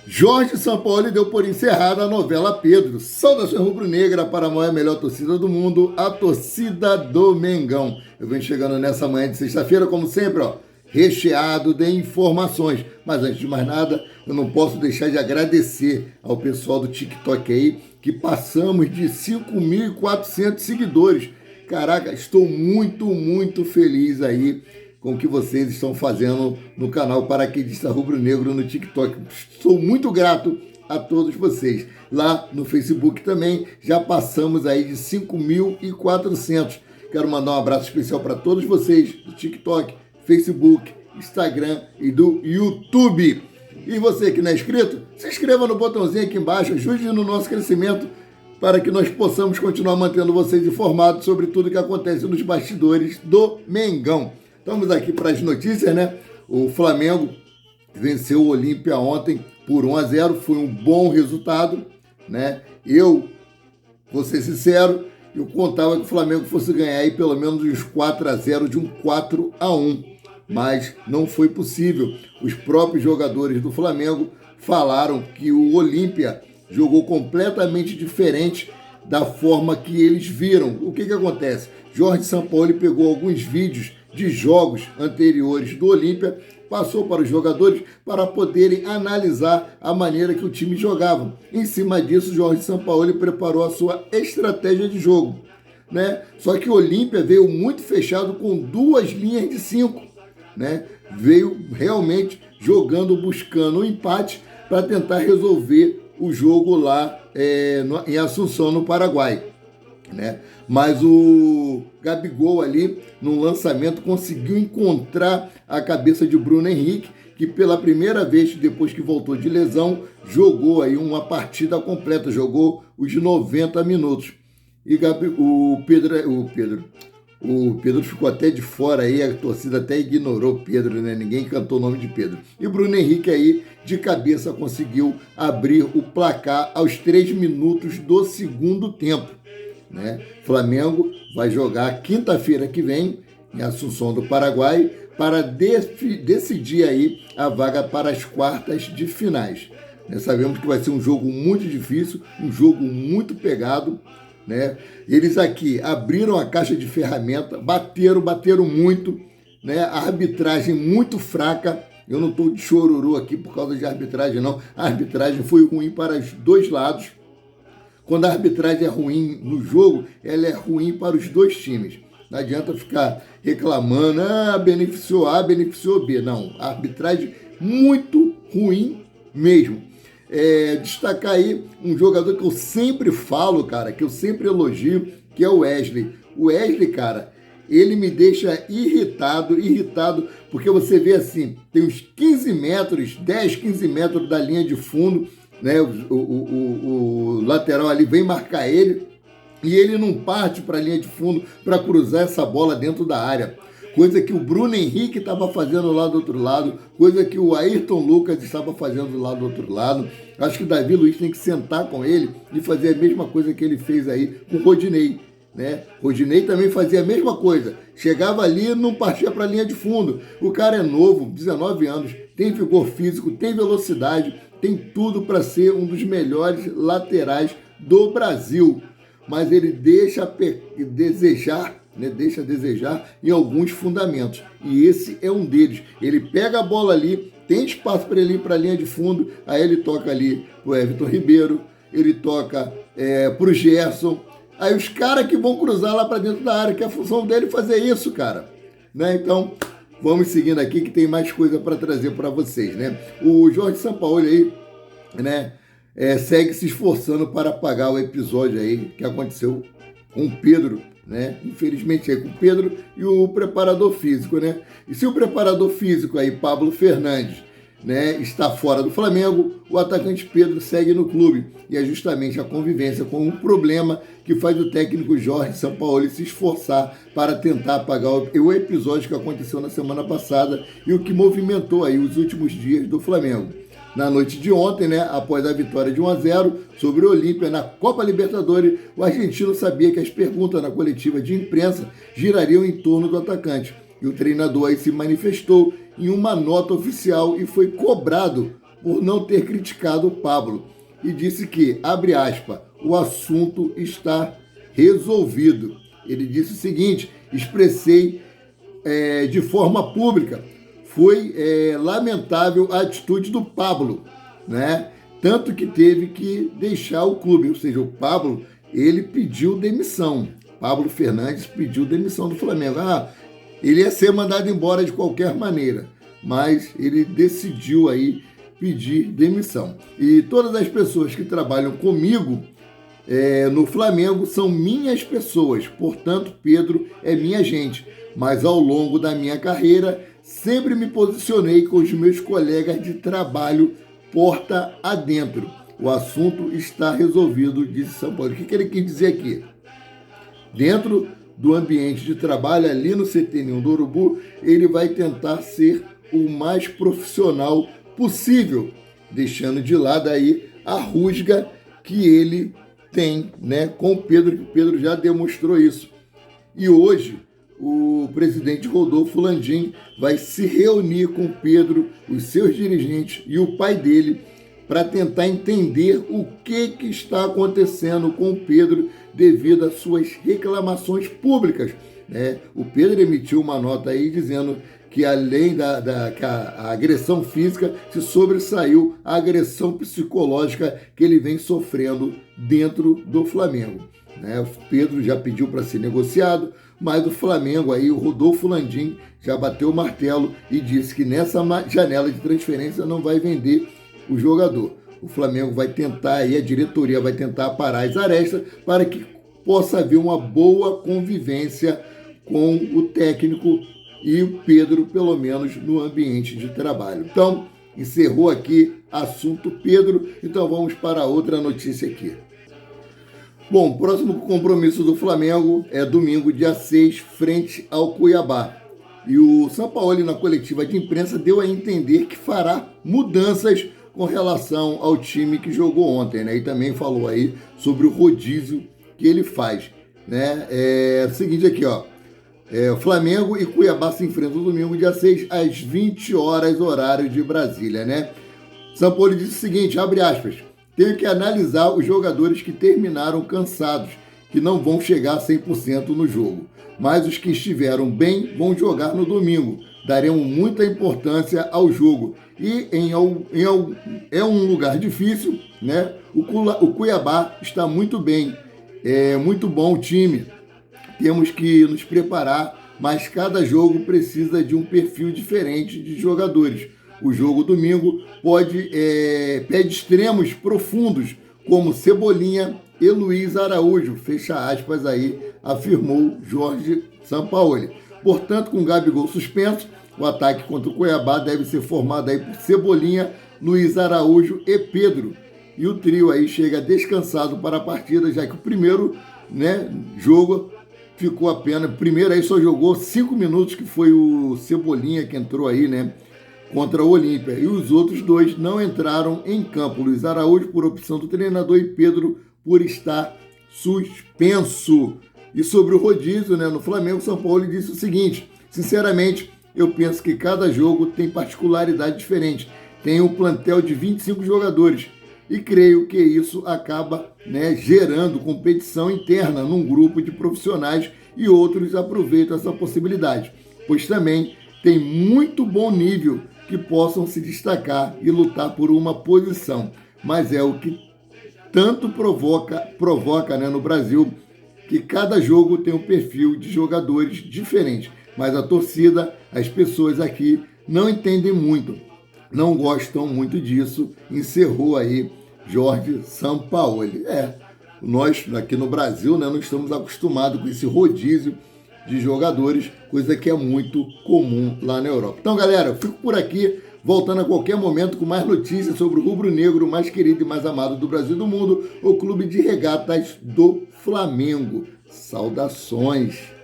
Jorge Sampaoli deu por encerrada a novela Pedro. Saudação rubro-negra para a maior e melhor torcida do mundo, a torcida do Mengão. Eu venho chegando nessa manhã de sexta-feira, como sempre, recheado de informações. Mas antes de mais nada, eu não posso deixar de agradecer ao pessoal do TikTok aí, que passamos de 5.400 seguidores. Caraca, estou muito feliz aí com o que vocês estão fazendo no canal Paraquedista Rubro-Negro no TikTok. Sou muito grato a todos vocês. Lá no Facebook também já passamos aí de 5.400. Quero mandar um abraço especial para todos vocês do TikTok, Facebook, Instagram e do YouTube. E você que não é inscrito, se inscreva no botãozinho aqui embaixo, ajude no nosso crescimento para que nós possamos continuar mantendo vocês informados sobre tudo que acontece nos bastidores do Mengão. Estamos aqui para as notícias, né? O Flamengo venceu o Olímpia ontem por 1-0, foi um bom resultado, né? Eu, vou ser sincero, eu contava que o Flamengo fosse ganhar aí pelo menos uns 4-0, de um 4-1, mas não foi possível. Os próprios jogadores do Flamengo falaram que o Olímpia jogou completamente diferente da forma que eles viram. O que acontece? Jorge Sampaoli pegou alguns vídeos de jogos anteriores do Olímpia, passou para os jogadores para poderem analisar a maneira que o time jogava. Em cima disso, Jorge Sampaoli preparou a sua estratégia de jogo, né? Só que o Olímpia veio muito fechado com 2 linhas de 5, né? Veio realmente jogando, buscando um empate para tentar resolver o jogo lá em Assunção, no Paraguai, né? Mas o Gabigol ali, no lançamento, conseguiu encontrar a cabeça de Bruno Henrique, que pela primeira vez, depois que voltou de lesão, jogou aí uma partida completa, jogou os 90 minutos. E o Pedro ficou até de fora aí, a torcida até ignorou o Pedro, né? Ninguém cantou o nome de Pedro. E o Bruno Henrique aí, de cabeça, conseguiu abrir o placar aos 3 minutos do segundo tempo, né? Flamengo vai jogar quinta-feira que vem, em Assunção do Paraguai, para decidir aí a vaga para as quartas de finais. Sabemos que vai ser um jogo muito difícil, um jogo muito pegado, né? Eles aqui abriram a caixa de ferramenta, bateram muito, né? A arbitragem muito fraca. Eu não estou de chororô aqui por causa de arbitragem, não. A arbitragem foi ruim para os dois lados. Quando a arbitragem é ruim no jogo, ela é ruim para os dois times. Não adianta ficar reclamando, beneficiou A, beneficiou B. Não, a arbitragem muito ruim mesmo. Destacar aí um jogador que eu sempre falo, cara, que eu sempre elogio, que é o Wesley. O Wesley, cara, ele me deixa irritado, porque você vê assim, tem uns 15 metros, 10, 15 metros da linha de fundo, né? O lateral ali vem marcar ele e ele não parte para a linha de fundo para cruzar essa bola dentro da área. Coisa que o Bruno Henrique estava fazendo lá do outro lado, coisa que o Ayrton Lucas estava fazendo lá do outro lado. Acho que o Davi Luiz tem que sentar com ele e fazer a mesma coisa que ele fez aí com o Rodinei, né? Rodinei também fazia a mesma coisa. Chegava ali e não partia para a linha de fundo. O cara é novo, 19 anos, tem vigor físico, tem velocidade, tem tudo para ser um dos melhores laterais do Brasil. Mas ele deixa a desejar em alguns fundamentos. E esse é um deles. Ele pega a bola ali, tem espaço para ele ir para a linha de fundo, aí ele toca ali para o Everton Ribeiro, ele toca para o Gerson. Aí os caras que vão cruzar lá para dentro da área, que é a função dele fazer isso, cara. Né? Então, vamos seguindo aqui que tem mais coisa para trazer para vocês, né? O Jorge Sampaoli aí, né, segue se esforçando para apagar o episódio aí que aconteceu com o Pedro, né? Infelizmente aí com o Pedro e o preparador físico, né? E se o preparador físico aí, Pablo Fernandes, né, está fora do Flamengo, o atacante Pedro segue no clube. E é justamente a convivência com um problema que faz o técnico Jorge Sampaoli se esforçar para tentar apagar o episódio que aconteceu na semana passada e o que movimentou aí os últimos dias do Flamengo. Na noite de ontem, né, após a vitória de 1-0 sobre o Olímpia na Copa Libertadores, o argentino sabia que as perguntas na coletiva de imprensa girariam em torno do atacante. E o treinador aí se manifestou em uma nota oficial e foi cobrado por não ter criticado o Pablo e disse que, abre aspas, o assunto está resolvido. Ele disse o seguinte: expressei de forma pública, foi lamentável a atitude do Pablo, né? Tanto que teve que deixar o clube, ou seja, o Pablo, ele pediu demissão. Pablo Fernandes pediu demissão do Flamengo. Ele ia ser mandado embora de qualquer maneira, mas ele decidiu aí pedir demissão. E todas as pessoas que trabalham comigo no Flamengo são minhas pessoas, portanto, Pedro é minha gente. Mas ao longo da minha carreira, sempre me posicionei com os meus colegas de trabalho porta adentro. O assunto está resolvido, disse São Paulo. O que ele quis dizer aqui? Dentro do ambiente de trabalho, ali no CT1 do Urubu, ele vai tentar ser o mais profissional possível, deixando de lado aí a rusga que ele tem, né, com o Pedro, que o Pedro já demonstrou isso. E hoje, o presidente Rodolfo Landim vai se reunir com o Pedro, os seus dirigentes e o pai dele para tentar entender o que está acontecendo com o Pedro devido às suas reclamações públicas, né? O Pedro emitiu uma nota aí dizendo que além que a agressão física se sobressaiu a agressão psicológica que ele vem sofrendo dentro do Flamengo, né? O Pedro já pediu para ser negociado, mas o Flamengo aí, o Rodolfo Landim, já bateu o martelo e disse que nessa janela de transferência não vai vender o jogador. O Flamengo vai tentar, e a diretoria vai tentar parar as arestas para que possa haver uma boa convivência com o técnico e o Pedro, pelo menos no ambiente de trabalho. Então, encerrou aqui assunto Pedro, então vamos para outra notícia aqui. Bom, o próximo compromisso do Flamengo é domingo, dia 6, frente ao Cuiabá. E o Sampaoli, na coletiva de imprensa, deu a entender que fará mudanças com relação ao time que jogou ontem, né? E também falou aí sobre o rodízio que ele faz, né? É o seguinte aqui, ó. Flamengo e Cuiabá se enfrentam domingo, dia 6, às 20 horas, horário de Brasília, né? Sampaoli disse o seguinte, abre aspas, tenho que analisar os jogadores que terminaram cansados, que não vão chegar a 100% no jogo. Mas os que estiveram bem vão jogar no domingo. Daremos muita importância ao jogo. E é um lugar difícil, né? O Cuiabá está muito bem. É muito bom o time. Temos que nos preparar, mas cada jogo precisa de um perfil diferente de jogadores. O jogo domingo pede extremos profundos, como Cebolinha e Luiz Araújo, fecha aspas aí, afirmou Jorge Sampaoli. Portanto, com Gabigol suspenso, o ataque contra o Cuiabá deve ser formado aí por Cebolinha, Luiz Araújo e Pedro. E o trio aí chega descansado para a partida, já que o primeiro, né, jogo ficou apenas... Primeiro aí só jogou 5 minutos, que foi o Cebolinha que entrou aí, né, contra o Olímpia. E os outros dois não entraram em campo. Luiz Araújo por opção do treinador e Pedro por estar suspenso. E sobre o rodízio, né, no Flamengo, São Paulo disse o seguinte, sinceramente, eu penso que cada jogo tem particularidade diferente. Tem um plantel de 25 jogadores e creio que isso acaba, né, gerando competição interna num grupo de profissionais e outros aproveitam essa possibilidade, pois também tem muito bom nível que possam se destacar e lutar por uma posição. Mas é o que tanto provoca, né, no Brasil, que cada jogo tem um perfil de jogadores diferente. Mas a torcida, as pessoas aqui não entendem muito, não gostam muito disso, encerrou aí Jorge Sampaoli. Nós aqui no Brasil, né, não estamos acostumados com esse rodízio de jogadores, coisa que é muito comum lá na Europa. Então, galera, eu fico por aqui, voltando a qualquer momento com mais notícias sobre o rubro-negro mais querido e mais amado do Brasil e do mundo, o Clube de Regatas do Flamengo. Saudações!